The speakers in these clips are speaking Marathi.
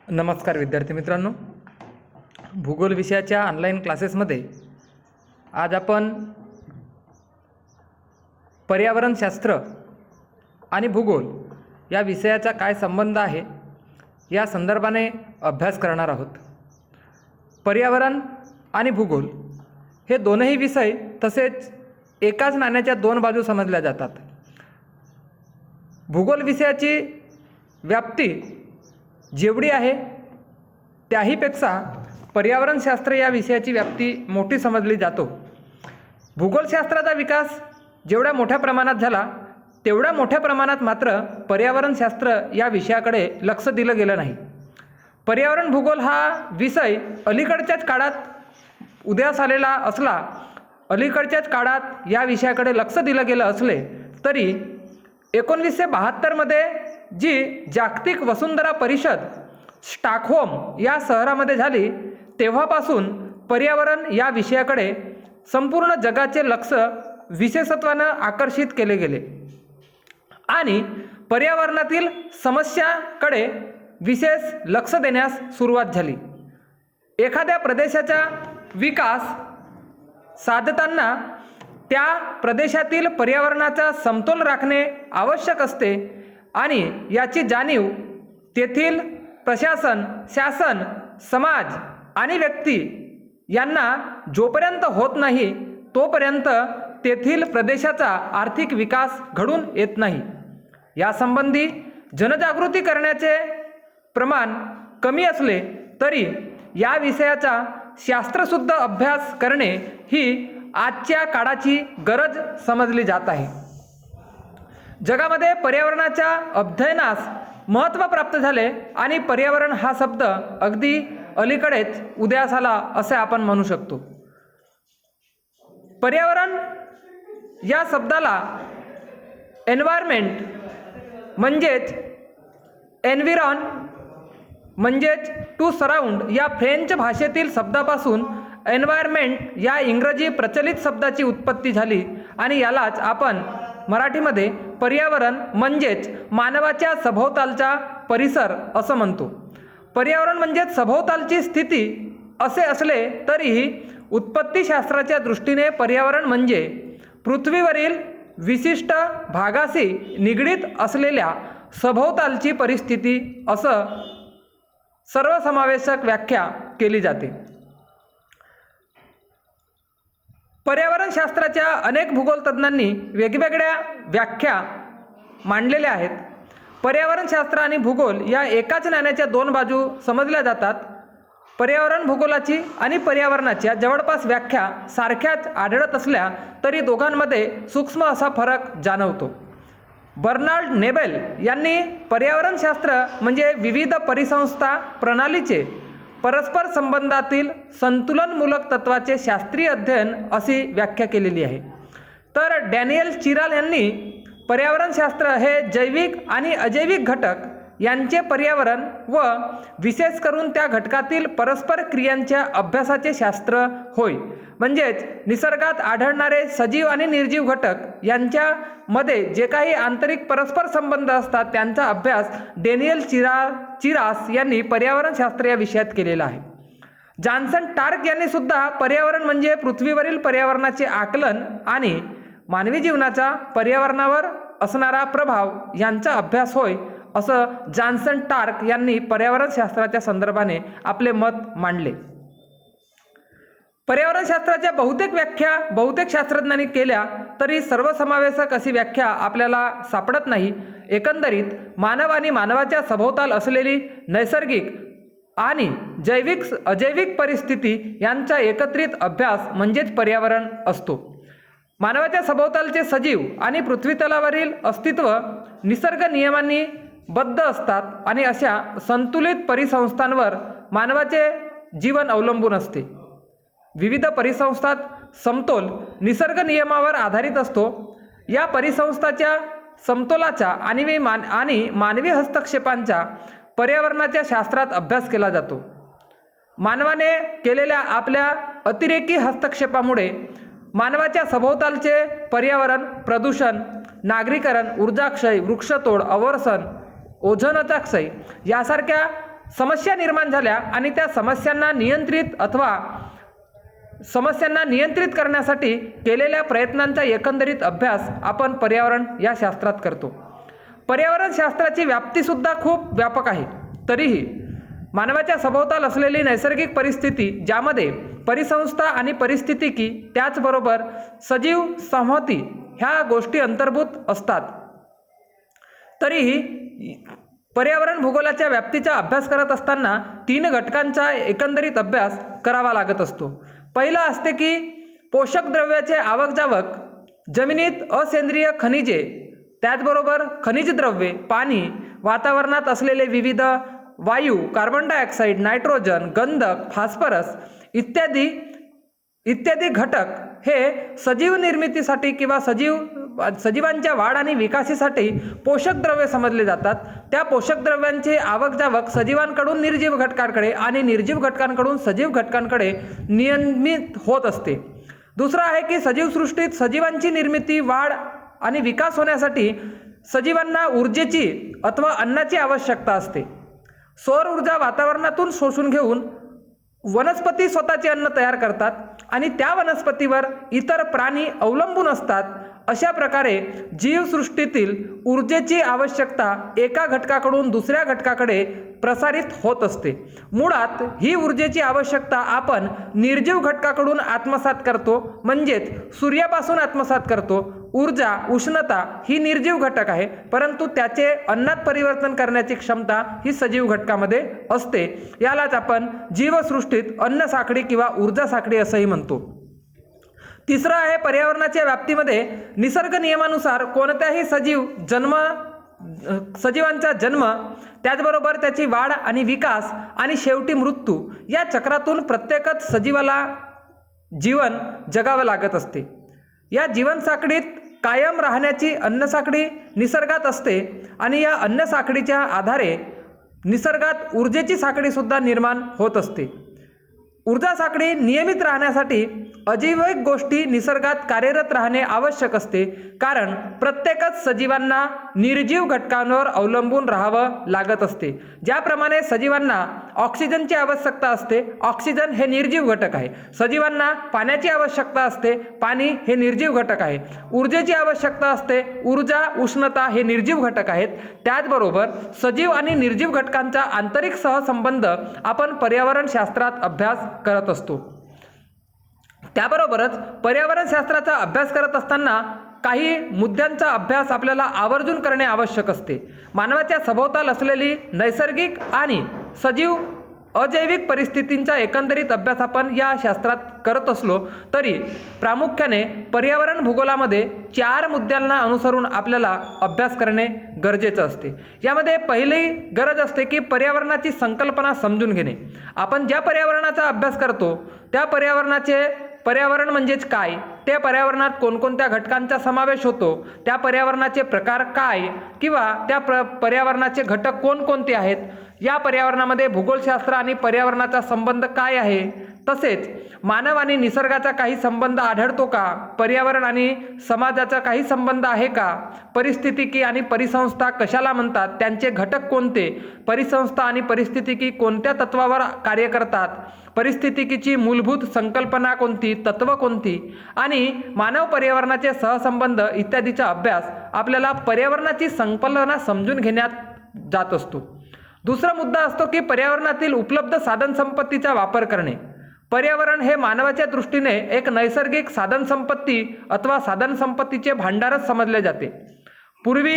नमस्कार विद्यार्थी मित्रांनो, भूगोल विषयाच्या ऑनलाईन क्लासेसमध्ये आज आपण पर्यावरणशास्त्र आणि भूगोल या विषयाचा काय संबंध आहे या संदर्भाने अभ्यास करणार आहोत। पर्यावरण आणि भूगोल हे दोनही विषय तसेच एकाच नाण्याच्या दोन बाजू समजल्या जातात। भूगोल विषयाची व्याप्ती जेवढी आहे त्याहीपेक्षा पर्यावरणशास्त्र या विषयाची व्याप्ती मोठी समजली जातो। भूगोलशास्त्राचा विकास जेवढ्या मोठ्या प्रमाणात झाला तेवढ्या मोठ्या प्रमाणात मात्र पर्यावरणशास्त्र या विषयाकडे लक्ष दिलं गेलं नाही। पर्यावरण भूगोल हा विषय अलीकडच्याच काळात उदयास आलेला असला, अलीकडच्याच काळात या विषयाकडे लक्ष दिलं गेलं असले तरी 1972 मध्ये जी जागतिक वसुंधरा परिषद स्टॉकहोम या शहरामध्ये झाली तेव्हापासून पर्यावरण या विषयाकडे संपूर्ण जगाचे लक्ष विशेषत्वानं आकर्षित केले गेले आणि पर्यावरणातील समस्याकडे विशेष लक्ष देण्यास सुरुवात झाली। एखाद्या प्रदेशाचा विकास साधताना त्या प्रदेशातील पर्यावरणाचा समतोल राखणे आवश्यक असते आणि याची जाणीव तेथील प्रशासन, शासन, समाज आणि व्यक्ती यांना जोपर्यंत होत नाही तोपर्यंत तेथील प्रदेशाचा आर्थिक विकास घडून येत नाही। यासंबंधी जनजागृती करण्याचे प्रमाण कमी असले तरी या विषयाचा शास्त्रशुद्ध अभ्यास करणे ही आजच्या काळाची गरज समजली जात आहे। जगामध्ये पर्यावरणाच्या अध्ययनास महत्त्व प्राप्त झाले आणि पर्यावरण हा शब्द अगदी अलीकडेच उदयास आला असे आपण म्हणू शकतो। पर्यावरण या शब्दाला एन्व्हायरमेंट म्हणजेच एन्व्हिरॉन म्हणजेच टू सराउंड या फ्रेंच भाषेतील शब्दापासून एन्व्हायरमेंट या इंग्रजी प्रचलित शब्दाची उत्पत्ती झाली आणि यालाच आपण मराठीमध्ये पर्यावरण म्हणजेच मानवाच्या सभोवतालचा परिसर असं म्हणतो। पर्यावरण म्हणजेच सभोवतालची स्थिती असे असले तरीही उत्पत्तीशास्त्राच्या दृष्टीने पर्यावरण म्हणजे पृथ्वीवरील विशिष्ट भागाशी निगडीत असलेल्या सभोवतालची परिस्थिती असं सर्वसमावेशक व्याख्या केली जाते। पर्यावरणशास्त्राच्या अनेक भूगोलतज्ञांनी वेगवेगळ्या व्याख्या मांडलेल्या आहेत। पर्यावरणशास्त्र आणि भूगोल या एकाच नाण्याच्या दोन बाजू समजल्या जातात। पर्यावरण भूगोलाची आणि पर्यावरणाच्या जवळपास व्याख्या सारख्याच आढळत असल्या तरी दोघांमध्ये सूक्ष्म असा फरक जाणवतो। बर्नार्ड नेबेल यांनी पर्यावरणशास्त्र म्हणजे विविध परिसंस्था प्रणालीचे परस्पर संबंधातील संतुलनमूलक तत्वाचे शास्त्रीय अध्ययन अशी व्याख्या केलेली आहे। तर डॅनियल चिराल यांनी पर्यावरणशास्त्र हे जैविक आणि अजैविक घटक यांचे पर्यावरण व विशेष करून त्या घटकातील परस्पर क्रियांच्या अभ्यासाचे शास्त्र होय। म्हणजेच निसर्गात आढळणारे सजीव आणि निर्जीव घटक यांच्यामध्ये जे काही आंतरिक परस्पर संबंध असतात त्यांचा अभ्यास डॅनियल चिरास यांनी पर्यावरणशास्त्र या विषयात केलेला आहे। जॉन्सन टार्क यांनी सुद्धा पर्यावरण म्हणजे पृथ्वीवरील पर्यावरणाचे आकलन आणि मानवी जीवनाचा पर्यावरणावर असणारा प्रभाव यांचा अभ्यास होय असं जॉन्सन टार्क यांनी पर्यावरणशास्त्राच्या संदर्भाने आपले मत मांडले। पर्यावरणशास्त्राच्या बहुतेक व्याख्या बहुतेक शास्त्रज्ञांनी केल्या तरी सर्वसमावेशक अशी व्याख्या आपल्याला सापडत नाही। एकंदरीत मानव आणि मानवाच्या सभोवताल असलेली नैसर्गिक आणि जैविक अजैविक परिस्थिती यांचा एकत्रित अभ्यास म्हणजेच पर्यावरण असतो। मानवाच्या सभोवतालचे सजीव आणि पृथ्वीतलावरील अस्तित्व निसर्ग नियमांनी बद्ध असतात आणि अशा संतुलित परिसंस्थांवर मानवाचे जीवन अवलंबून असते। विविध परिसंस्थात समतोल निसर्ग नियमावर आधारित असतो। या परिसंस्थाच्या समतोलाचा आणि मानवी हस्तक्षेपांचा पर्यावरणाच्या शास्त्रात अभ्यास केला जातो। मानवाने केलेल्या आपल्या अतिरेकी हस्तक्षेपामुळे मानवाच्या सभोवतालचे पर्यावरण प्रदूषण, नागरीकरण, ऊर्जाक्षय, वृक्षतोड, अवर्सन, ओझोनचा क्षय यासारख्या समस्या निर्माण झाल्या आणि त्या समस्यांना नियंत्रित करण्यासाठी केलेल्या प्रयत्नांचा एकंदरीत अभ्यास आपण पर्यावरण या शास्त्रात करतो. पर्यावरण शास्त्राची व्याप्तीसुद्धा खूप व्यापक आहे. तरीही मानवाच्या सभोवताल असलेली नैसर्गिक परिस्थिती, ज्यामध्ये परिसंस्था आणि परिस्थितिकी त्याचबरोबर सजीव संहती ह्या गोष्टी अंतर्भूत असतात. तरीही पर्यावरण भूगोलाच्या व्याप्तीचा अभ्यास करत असताना 3 घटकांचा एकंदरीत अभ्यास करावा लागत असतो. पहिला असते की पोषक द्रव्याचे आवक-जावक, जमिनीत असेंद्रिय खनिजे, त्याचबरोबर खनिज द्रव्ये, पाणी, वातावरणात असलेले विविध वायू, कार्बन डायऑक्साईड, नायट्रोजन, गंधक, फॉस्फरस इत्यादी घटक हे सजीव निर्मितीसाठी किंवा सजीवांच्या वाढ आणि विकासासाठी पोषक द्रव्ये समजले जातात. त्या पोषक द्रव्यांचे आवक-जावक सजीवांकडून निर्जीव घटकांकडे आणि निर्जीव घटकांकडून सजीव घटकांकडे नियमित होत असते. दुसरं आहे की सजीव सृष्टीत सजीवांची निर्मिती, वाढ आणि विकास होण्यासाठी सजीवांना ऊर्जेची अथवा अन्नाची आवश्यकता असते. सौर ऊर्जा वातावरणातून शोषून घेऊन वनस्पती स्वतःचे अन्न तयार करतात आणि त्या वनस्पतीवर इतर प्राणी अवलंबून असतात. अशा प्रकारे जीवसृष्टीतील ऊर्जेची आवश्यकता एका घटकाकडून दुसऱ्या घटकाकडे प्रसारित होत असते. मुळात ही ऊर्जेची आवश्यकता आपण निर्जीव घटकाकडून आत्मसात करतो, म्हणजेच सूर्यापासून आत्मसात करतो. ऊर्जा, उष्णता ही निर्जीव घटक आहे, परंतु त्याचे अन्नात परिवर्तन करण्याची क्षमता ही सजीव घटकामध्ये असते. यालाच आपण जीवसृष्टीत अन्न साखळी किंवा ऊर्जा साखळी असंही म्हणतो. तिसरं आहे पर्यावरणाच्या व्याप्तीमध्ये निसर्ग नियमानुसार कोणत्याही सजीवांचा जन्म, त्याचबरोबर त्याची वाढ आणि विकास आणि शेवटी मृत्यू या चक्रातून प्रत्येकच सजीवाला जीवन जगावं लागत असते. या जीवनसाखळीत कायम राहण्याची अन्नसाखळी निसर्गात असते आणि या अन्नसाखळीच्या आधारे निसर्गात ऊर्जेची साखळीसुद्धा निर्माण होत असते. ऊर्जा साखळी नियमित राहण्यासाठी अजीविक गोष्टी निसर्गात कार्यरत राहणे आवश्यक असते, कारण प्रत्येकच सजीवांना निर्जीव घटकांवर अवलंबून राहावं लागत असते. ज्याप्रमाणे सजीवांना ऑक्सिजनची आवश्यकता असते, ऑक्सिजन हे निर्जीव घटक आहे. सजीवांना पाण्याची आवश्यकता असते, पाणी हे निर्जीव घटक आहे. ऊर्जेची आवश्यकता असते, ऊर्जा, उष्णता हे निर्जीव घटक आहेत. त्याचबरोबर सजीव आणि निर्जीव घटकांचा आंतरिक सहसंबंध आपण पर्यावरण शास्त्रात अभ्यास करत असतो. त्याबरोबरच पर्यावरण शास्त्राचा अभ्यास करत असताना काही मुद्द्यांचा अभ्यास आपल्याला आवर्जून करणे आवश्यक असते. मानवाच्या सभोवताल असलेली नैसर्गिक आणि सजीव अजैविक परिस्थितींचा एकंदरीत अभ्यास आपण या शास्त्रात करत असलो तरी प्रामुख्याने पर्यावरण भूगोलामध्ये 4 मुद्द्यांना अनुसरून आपल्याला अभ्यास करणे गरजेचं असते. यामध्ये पहिली गरज असते की पर्यावरणाची संकल्पना समजून घेणे. आपण ज्या पर्यावरणाचा अभ्यास करतो त्या पर्यावरण म्हणजेच काय, त्या पर्यावरणात कोणकोणत्या घटकांचा समावेश होतो, त्या पर्यावरणाचे प्रकार काय किंवा त्या पर्यावरणाचे घटक कोणकोणते आहेत, या पर्यावरणामध्ये भूगोलशास्त्र आणि पर्यावरणाचा संबंध काय आहे, तसेच मानव आणि निसर्गाचा काही संबंध आढळतो का, पर्यावरण आणि समाजाचा काही संबंध आहे का, परिस्थितिकी आणि परिसंस्था कशाला म्हणतात, त्यांचे घटक कोणते, परिसंस्था आणि परिस्थितिकी कोणत्या तत्वावर कार्य करतात, परिस्थितिकीची मूलभूत संकल्पना कोणती, तत्व कोणती आणि मानव पर्यावरणाचे सहसंबंध इत्यादीचा अभ्यास आपल्याला पर्यावरणाची संकल्पना समजून घेण्यात जात असतो. दुसरा मुद्दा असतो की पर्यावरणातील उपलब्ध साधनसंपत्तीचा वापर करणे. पर्यावरण हे मानवाच्या दृष्टीने एक नैसर्गिक साधनसंपत्ती अथवा साधनसंपत्तीचे भांडारच समजले जाते. पूर्वी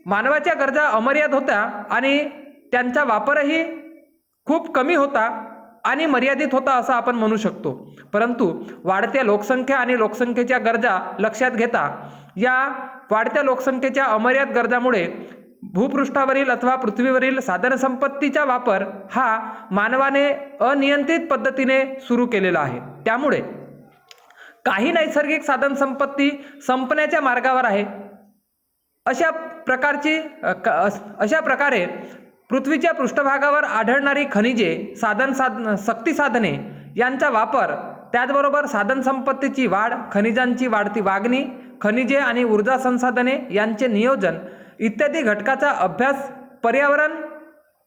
मानवाच्या गरजा अमर्याद होत्या आणि त्यांचा वापरही खूप कमी होता आणि मर्यादित होता असं आपण म्हणू शकतो. परंतु वाढत्या लोकसंख्या आणि लोकसंख्येच्या गरजा लक्षात घेता या वाढत्या लोकसंख्येच्या अमर्याद गरजामुळे भूपृष्ठावरील अथवा पृथ्वीवरील साधनसंपत्तीचा वापर हा मानवाने अनियंत्रित पद्धतीने सुरू केलेला आहे. त्यामुळे काही नैसर्गिक साधनसंपत्ती संपण्याच्या मार्गावर आहे. अशा प्रकारे पृथ्वीच्या पृष्ठभागावर आढळणारी खनिजे, शक्ती साधने यांचा वापर, त्याचबरोबर साधनसंपत्तीची वाढ, खनिजांची वाढती मागणी, खनिजे आणि ऊर्जा संसाधने यांचे नियोजन इत्यादी घटकाचा अभ्यास पर्यावरण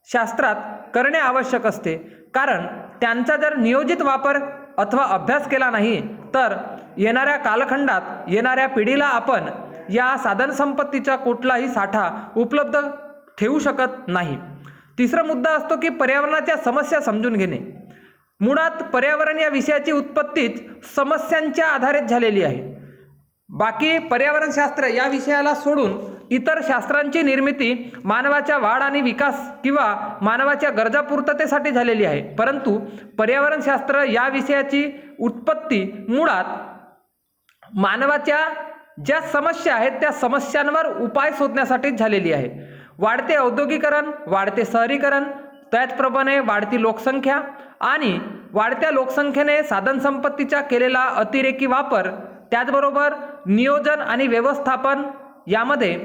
शास्त्रात करणे आवश्यक असते, कारण त्यांचा जर नियोजित वापर अथवा अभ्यास केला नाही तर येणाऱ्या कालखंडात येणाऱ्या पिढीला आपण या साधनसंपत्तीचा कुठलाही साठा उपलब्ध ठेवू शकत नाही. तिसरा मुद्दा असतो की पर्यावरणाच्या समस्या समजून घेणे. मुळात पर्यावरण या विषयाची उत्पत्तीच समस्यांच्या आधारित झालेली आहे. बाकी पर्यावरणशास्त्र या विषयाला सोडून इतर शास्त्रांची निर्मिती मानवाच्या वाढ आणि विकास किंवा मानवाच्या गरजा पूर्ततेसाठी झालेली आहे, परंतु पर्यावरणशास्त्र या विषयाची उत्पत्ती मुळात मानवाच्या ज्या समस्या आहेत त्या समस्यांवर उपाय शोधण्यासाठीच झालेली आहे. वाढते औद्योगिकरण, वाढते शहरीकरण, त्याचप्रमाणे वाढती लोकसंख्या आणि वाढत्या लोकसंख्येने साधनसंपत्तीचा केलेला अतिरेकी वापर, त्याचबरोबर नियोजन आणि व्यवस्थापन यामध्ये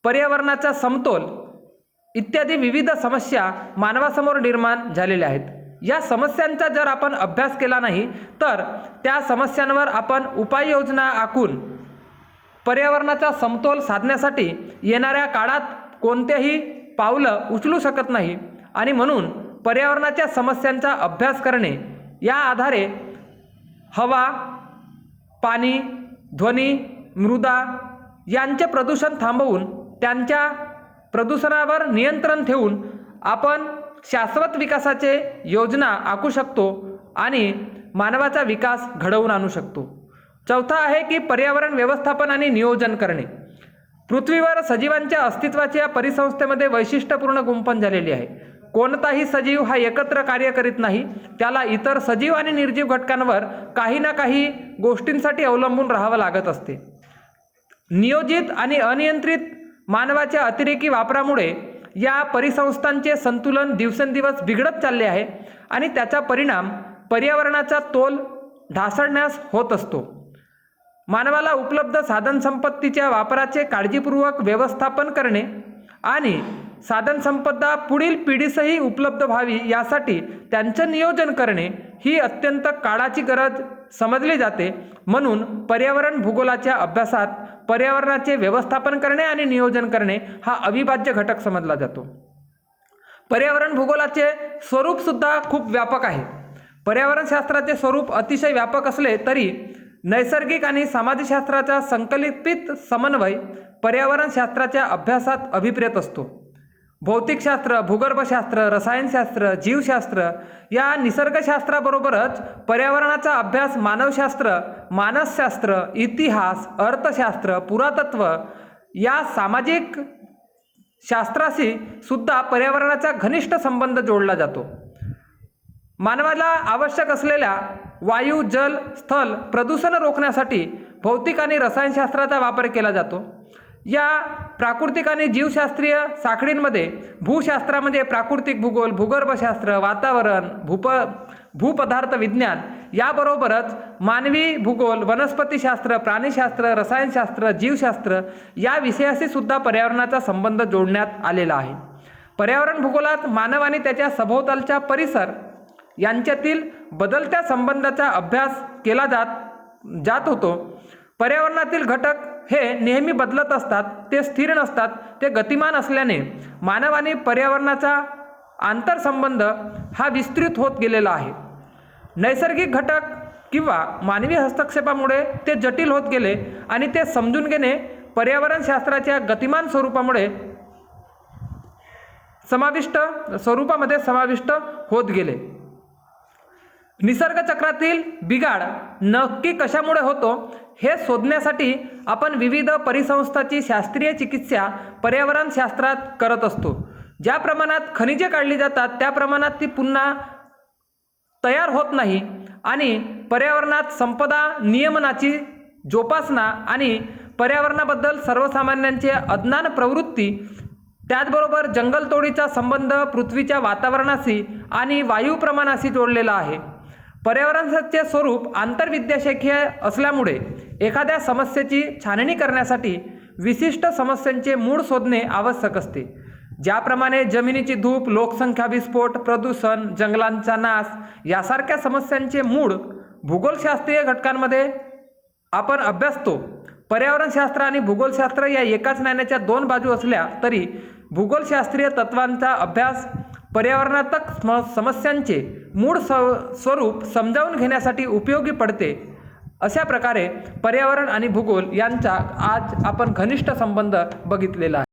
पर्यावरणाचा समतोल इत्यादी विविध समस्या मानवासमोर निर्माण झालेल्या आहेत. या समस्यांचा जर आपण अभ्यास केला नाही तर त्या समस्यांवर आपण उपाययोजना आखून पर्यावरणाचा समतोल साधण्यासाठी येणाऱ्या काळात कोणतेही पावलं उचलू शकत नाही आणि म्हणून पर्यावरणाच्या समस्यांचा अभ्यास करणे, या आधारे हवा, पाणी, ध्वनी, मृदा यांचे प्रदूषण थांबवून त्यांच्या प्रदूषणावर नियंत्रण ठेवून आपण शाश्वत विकासाचे योजना आखू शकतो आणि मानवाचा विकास घडवून आणू शकतो. चौथा आहे की पर्यावरण व्यवस्थापन आणि नियोजन करणे. पृथ्वीवर सजीवांच्या अस्तित्वाची या परिसंस्थेमध्ये वैशिष्ट्यपूर्ण गुंफण झालेली आहे. कोणताही सजीव हा एकत्र कार्य करीत नाही, त्याला इतर सजीव आणि निर्जीव घटकांवर काही ना काही गोष्टींसाठी अवलंबून राहावं लागत असते. नियोजित आणि अनियंत्रित मानवाच्या अतिरेकी वापरामुळे या परिसंस्थांचे संतुलन दिवसेंदिवस बिघडत चालले आहे आणि त्याचा परिणाम पर्यावरणाचा तोल ढासळण्यास होत असतो. मानवाला उपलब्ध साधनसंपत्तीच्या वापराचे काळजीपूर्वक व्यवस्थापन करणे आणि साधनसंपदा पुढील पिढीसही उपलब्ध व्हावी यासाठी त्यांचं नियोजन करणे ही अत्यंत काळाची गरज समजली जाते. म्हणून पर्यावरण भूगोलाच्या अभ्यासात पर्यावरणाचे व्यवस्थापन करणे आणि नियोजन करणे हा अविभाज्य घटक समजला जातो. पर्यावरण भूगोलाचे स्वरूपसुद्धा खूप व्यापक आहे. पर्यावरणशास्त्राचे स्वरूप अतिशय व्यापक असले तरी नैसर्गिक आणि समाजशास्त्राचा संकल्पित समन्वय पर्यावरणशास्त्राच्या अभ्यासात अभिप्रेत असतो. भौतिकशास्त्र, भूगर्भशास्त्र, रसायनशास्त्र, जीवशास्त्र या निसर्गशास्त्राबरोबरच पर्यावरणाचा अभ्यास मानवशास्त्र, मानसशास्त्र, इतिहास, अर्थशास्त्र, पुरातत्व या सामाजिक शास्त्राशी सुद्धा पर्यावरणाचा घनिष्ठ संबंध जोडला जातो. मानवाला आवश्यक असलेल्या वायू, जल, स्थल प्रदूषण रोखण्यासाठी भौतिक आणि रसायनशास्त्राचा वापर केला जातो. या प्राकृतिक आणि जीवशास्त्रीय साखळींमध्ये भूशास्त्रामध्ये प्राकृतिक भूगोल, भूगर्भशास्त्र, वातावरण, भूपदार्थ विज्ञान याबरोबरच मानवी भूगोल, वनस्पतीशास्त्र, प्राणीशास्त्र, रसायनशास्त्र, जीवशास्त्र या विषयाशी सुद्धा पर्यावरणाचा संबंध जोडण्यात आलेला आहे. पर्यावरण भूगोलात मानव आणि त्याच्या सभोवतालचा परिसर यांच्यातील बदलत्या संबंधाचा अभ्यास केला जात होतो. पर्यावरणातील घटक हे नेहमी बदलत असतात, ते स्थिर नसतात, ते गतिमान असल्याने मानव आणि पर्यावरणाचा आंतरसंबंध हा विस्तृत होत गेलेला आहे. नैसर्गिक घटक किंवा मानवी हस्तक्षेपामुळे ते जटिल होत गेले आणि ते समजून घेणे पर्यावरणशास्त्राच्या गतिमान स्वरूपामध्ये समाविष्ट होत गेले. निसर्गचक्रातील बिघाड नक्की कशामुळे होतो हे शोधण्यासाठी आपण विविध परिसंस्थांची शास्त्रीय चिकित्सा पर्यावरणशास्त्रात करत असतो. ज्या प्रमाणात खनिजे काढली जातात त्या प्रमाणात ती पुन्हा तयार होत नाही आणि पर्यावरणात संपदा नियमनाची जोपासना आणि पर्यावरणाबद्दल सर्वसामान्यांचे अज्ञान प्रवृत्ती, त्याचबरोबर जंगलतोडीचा संबंध पृथ्वीच्या वातावरणाशी आणि वायू प्रमाणाशी जोडलेला आहे. पर्यावरणाचे स्वरूप आंतरविद्याशाखीय असल्यामुळे एखाद्या समस्येची छाननी करण्यासाठी विशिष्ट समस्यांचे मूळ शोधणे आवश्यक असते. ज्याप्रमाणे जमिनीची धूप, लोकसंख्या विस्फोट, प्रदूषण, जंगलांचा नाश यासारख्या समस्यांचे मूळ भूगोलशास्त्रीय घटकांमध्ये आपण अभ्यासतो. पर्यावरणशास्त्र आणि भूगोलशास्त्र या एकाच नाण्याच्या दोन बाजू असल्या तरी भूगोलशास्त्रीय तत्वांचा अभ्यास पर्यावरणात्मक समस्यांचे मूळ स्वरूप समजावून घेण्यासाठी उपयोगी पडते। अशा प्रकारे पर्यावरण आणि भूगोल यांचा आज आपण घनिष्ठ संबंध बघितलेला आहे।